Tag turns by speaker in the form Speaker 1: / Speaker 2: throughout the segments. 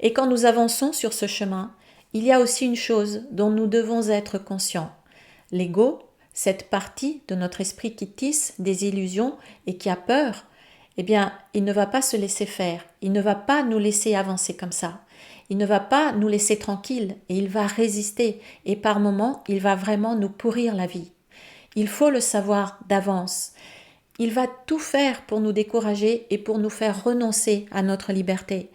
Speaker 1: Et quand nous avançons sur ce chemin, il y a aussi une chose dont nous devons être conscients. L'ego, cette partie de notre esprit qui tisse des illusions et qui a peur, eh bien, il ne va pas se laisser faire, il ne va pas nous laisser avancer comme ça. Il ne va pas nous laisser tranquilles et il va résister et par moments, il va vraiment nous pourrir la vie. Il faut le savoir d'avance. Il va tout faire pour nous décourager et pour nous faire renoncer à notre liberté.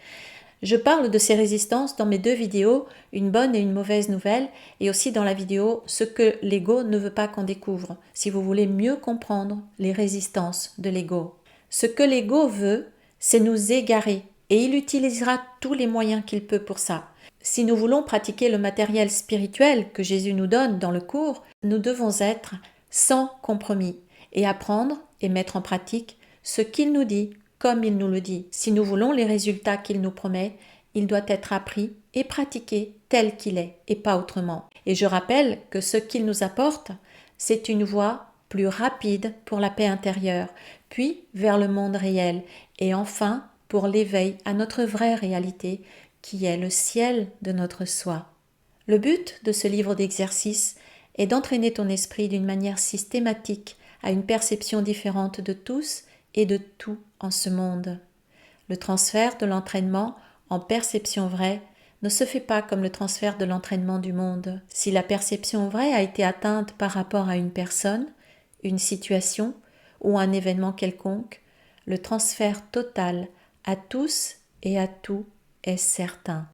Speaker 1: Je parle de ces résistances dans mes 2 vidéos, une bonne et une mauvaise nouvelle, et aussi dans la vidéo ce que l'ego ne veut pas qu'on découvre, si vous voulez mieux comprendre les résistances de l'ego. Ce que l'ego veut, c'est nous égarer, et il utilisera tous les moyens qu'il peut pour ça. Si nous voulons pratiquer le matériel spirituel que Jésus nous donne dans le cours, nous devons être sans compromis et apprendre et mettre en pratique ce qu'il nous dit, comme il nous le dit. Si nous voulons les résultats qu'il nous promet, il doit être appris et pratiqué tel qu'il est et pas autrement. Et je rappelle que ce qu'il nous apporte, c'est une voie plus rapide pour la paix intérieure, puis vers le monde réel et enfin pour l'éveil à notre vraie réalité qui est le ciel de notre soi. Le but de ce livre d'exercices est d'entraîner ton esprit d'une manière systématique à une perception différente de tous et de tout en ce monde. Le transfert de l'entraînement en perception vraie ne se fait pas comme le transfert de l'entraînement du monde. Si la perception vraie a été atteinte par rapport à une personne, une situation ou un événement quelconque, le transfert total à tous et à tout est certain.